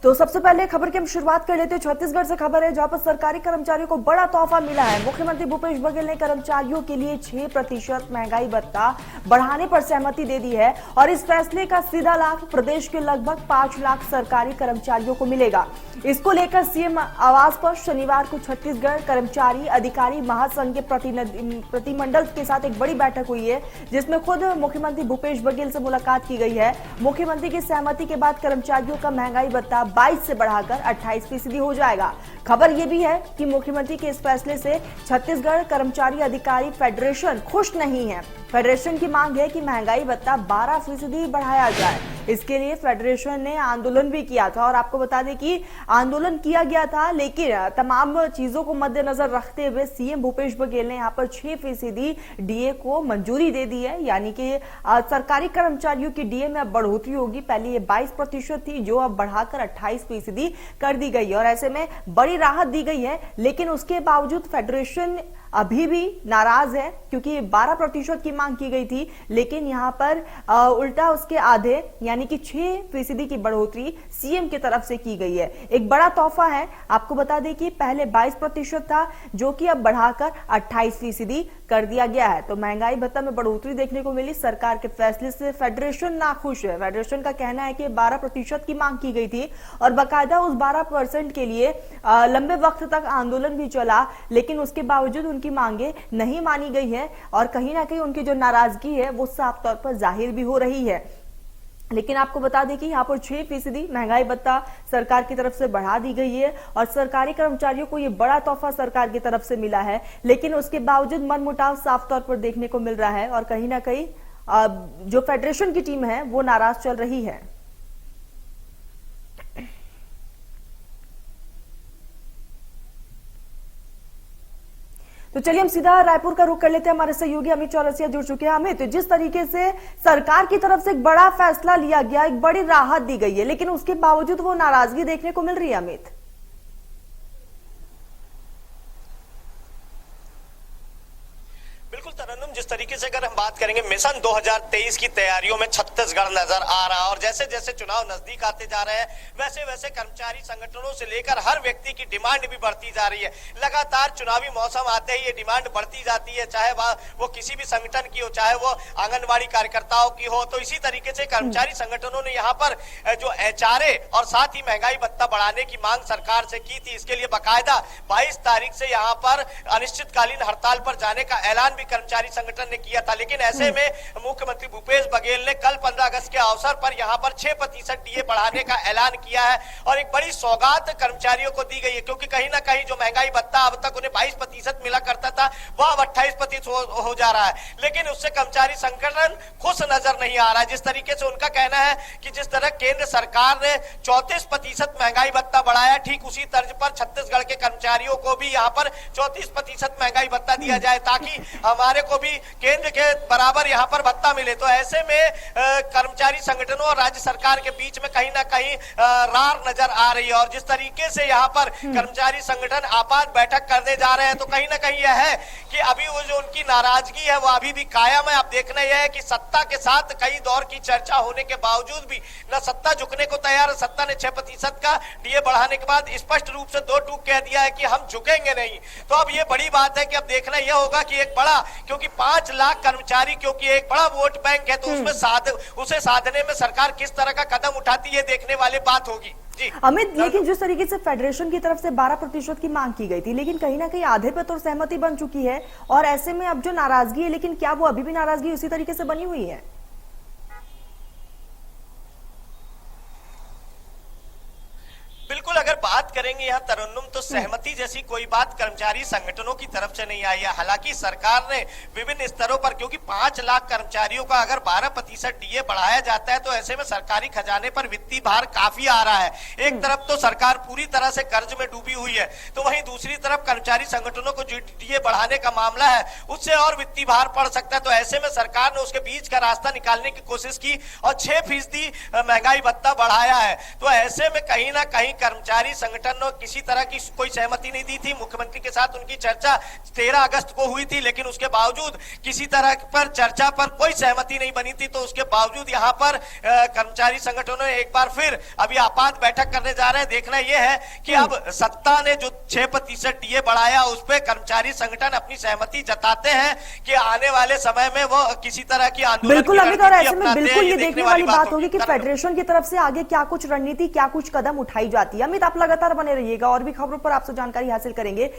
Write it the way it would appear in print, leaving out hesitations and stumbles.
तो सबसे पहले खबर की हम शुरुआत कर लेते हैं। छत्तीसगढ़ से खबर है जहां पर सरकारी कर्मचारियों को बड़ा तोहफा मिला है। मुख्यमंत्री भूपेश बघेल ने कर्मचारियों के लिए 6% महंगाई भत्ता बढ़ाने पर सहमति दे दी है और इस फैसले का सीधा लाभ प्रदेश के लगभग 5 लाख सरकारी कर्मचारियों को मिलेगा। इसको लेकर सीएम आवास पर शनिवार को छत्तीसगढ़ कर्मचारी अधिकारी महासंघ के प्रतिनिधिमंडल के साथ एक बड़ी बैठक हुई है, जिसमें खुद मुख्यमंत्री भूपेश बघेल से मुलाकात की गई है। मुख्यमंत्री की सहमति के बाद कर्मचारियों का महंगाई भत्ता 22 से बढ़ाकर 28% हो जाएगा। खबर यह भी है कि मुख्यमंत्री के इस फैसले से छत्तीसगढ़ कर्मचारी अधिकारी फेडरेशन खुश नहीं है। फेडरेशन की मांग है कि महंगाई भत्ता 12% बढ़ाया जाए। इसके लिए फेडरेशन ने आंदोलन भी किया था और आपको बता दें कि आंदोलन किया गया था, लेकिन तमाम चीजों को मद्देनजर रखते हुए सीएम भूपेश बघेल ने यहां पर 6% डीए को मंजूरी दे दी है। यानी कि सरकारी कर्मचारियों की डीए में अब बढ़ोतरी होगी। पहले ये 22% थी, जो अब बढ़ाकर 28% कर दी गई है और ऐसे में बड़ी राहत दी गई है। लेकिन उसके बावजूद फेडरेशन अभी भी नाराज है, क्योंकि 12% की मांग की गई थी, लेकिन यहां पर उल्टा उसके आधे यानी कि 6% की बढ़ोतरी सीएम की तरफ से की गई है। एक बड़ा तोहफा है। आपको बता दें कि पहले 22% था, जो कि अब बढ़ाकर 28% कर दिया गया है। तो महंगाई भत्ता में बढ़ोतरी देखने को मिली। सरकार के फैसले से फेडरेशन नाखुश है। फेडरेशन का कहना है कि 12% की मांग की गई थी और बाकायदा उस 12% के लिए लंबे वक्त तक आंदोलन भी चला, लेकिन उसके बावजूद उनकी मांगे नहीं मानी गई है और कहीं ना कहीं उनकी जो नाराजगी है वो साफ तौर पर जाहिर भी हो रही है। लेकिन आपको बता दें कि यहाँ पर 6% महंगाई भत्ता सरकार की तरफ से बढ़ा दी गई है और सरकारी कर्मचारियों को ये बड़ा तोहफा सरकार की तरफ से मिला है, लेकिन उसके बावजूद मनमुटाव साफ तौर पर देखने को मिल रहा है और कहीं ना कहीं जो फेडरेशन की टीम है वो नाराज चल रही है। तो चलिए हम सीधा रायपुर का रुख कर लेते हैं। हमारे सहयोगी अमित चौरसिया जुड़ चुके हैं। अमित, जिस तरीके से सरकार की तरफ से एक बड़ा फैसला लिया गया, एक बड़ी राहत दी गई है, लेकिन उसके बावजूद वो नाराजगी देखने को मिल रही है। अमित, बिल्कुल तरन्नुम, जिस तरीके से अगर हम बात करेंगे मिशन 2023 की तैयारियों में छत्तीसगढ़ नजर आ रहा है और जैसे जैसे चुनाव नजदीक आते जा रहे हैं वैसे वैसे कर्मचारी संगठनों से लेकर हर व्यक्ति की डिमांड भी बढ़ती जा रही है। लगातार चुनावी मौसम आते ही ये डिमांड बढ़ती जाती है, चाहे वो किसी भी संगठन की हो, चाहे वो आंगनबाड़ी कार्यकर्ताओं की हो। तो इसी तरीके से कर्मचारी संगठनों ने यहाँ पर जो एचआरए और साथ ही महंगाई भत्ता बढ़ाने की मांग सरकार से की थी। इसके लिए बाकायदा 22 तारीख से यहाँ पर अनिश्चितकालीन हड़ताल पर जाने का ऐलान भी कर्मचारी संगठन ने किया था। लेकिन ऐसे में मुख्यमंत्री भूपेश बघेल ने कल 15 अगस्त के अवसर पर यहां पर 6% डीए बढ़ाने का ऐलान किया है और एक बड़ी सौगात कर्मचारियों को दी गई है, क्योंकि कहीं ना कहीं जो महंगाई भत्ता अब तक उन्हें 22% मिला करता था वह अब 28% हो जा रहा है। लेकिन उससे कर्मचारी संगठन खुश नजर नहीं आ रहा है। जिस तरीके से उनका कहना है कि जिस तरह केंद्र सरकार ने 34% महंगाई भत्ता बढ़ाया, ठीक उसी तर्ज पर छत्तीसगढ़ के कर्मचारियों को भी यहाँ पर 34% महंगाई भत्ता दिया जाए, ताकि हमारे को भी केंद्र के बराबर यहाँ पर भत्ता मिले। तो ऐसे में कर्मचारी संगठनों और राज्य सरकार के बीच में कहीं ना कहीं रार नजर आ रही है और जिस तरीके से यहाँ पर कर्मचारी संगठन आपात बैठक करने जा रहे हैं, तो कहीं ना कहीं यह है कि अभी वो जो उनकी नाराजगी है वो अभी भी कायम है। अब देखना यह है कि सत्ता के साथ कई दौर की चर्चा होने के बावजूद भी न सत्ता झुकने को तैयार है। सत्ता ने 6% का डीए बढ़ाने के बाद स्पष्ट रूप से 2 टूक कह दिया है कि हम झुकेंगे नहीं। तो अब ये बड़ी बात है कि अब देखना यह होगा कि एक बड़ा, क्योंकि 5 लाख कर्मचारी, क्योंकि एक बड़ा वोट बैंक है, तो उसमें उसे साधने में सरकार किस तरह का कदम उठाती है देखने वाली बात होगी। जी अमित, लेकिन जिस तरीके से फेडरेशन की तरफ से 12% की मांग की गई थी, लेकिन कहीं ना कहीं आधे पे तो सहमति बन चुकी है और ऐसे में अब जो नाराजगी है, लेकिन क्या वो अभी भी नाराजगी उसी तरीके से बनी हुई है? बिल्कुल, अगर बात करेंगे यहाँ तरन्नुम, तो सहमति जैसी कोई बात कर्मचारी संगठनों की तरफ से नहीं आई है। हालांकि सरकार ने विभिन्न स्तरों पर, क्योंकि 5 लाख कर्मचारियों का अगर 12% डीए बढ़ाया जाता है तो ऐसे में सरकारी खजाने पर वित्तीय भार काफी आ रहा है। एक तरफ तो सरकार पूरी तरह से कर्ज में डूबी हुई है, तो वहीं दूसरी तरफ कर्मचारी संगठनों को जो डीए बढ़ाने का मामला है उससे और वित्तीय भार पड़ सकता है। तो ऐसे में सरकार ने उसके बीच का रास्ता निकालने की कोशिश की और 6% महंगाई भत्ता बढ़ाया है। तो ऐसे में कहीं ना कहीं कर्मचारी कर्मचारी संगठन ने किसी तरह की कोई सहमति नहीं दी थी। मुख्यमंत्री के साथ उनकी चर्चा 13 अगस्त को हुई थी, लेकिन उसके बावजूद किसी तरह पर चर्चा पर कोई सहमति नहीं बनी थी। तो उसके बावजूद यहाँ पर कर्मचारी संगठनों ने एक बार फिर अभी आपात बैठक करने जा रहे हैं। देखना यह है कि अब सत्ता ने जो 6% डीए बढ़ाया उस पर कर्मचारी संगठन अपनी सहमति जताते हैं कि आने वाले समय में वो किसी तरह की आंदोलन बिल्कुल अमित, और ऐसे में अपनाते हैं। बिल्कुल ये देखने देखने वाली बात होगी कि होगी। फेडरेशन की तरफ से आगे क्या कुछ रणनीति, क्या कुछ कदम उठाई जाती है। अमित, आप लगातार बने रहिएगा और भी खबरों पर आपसे जानकारी हासिल करेंगे।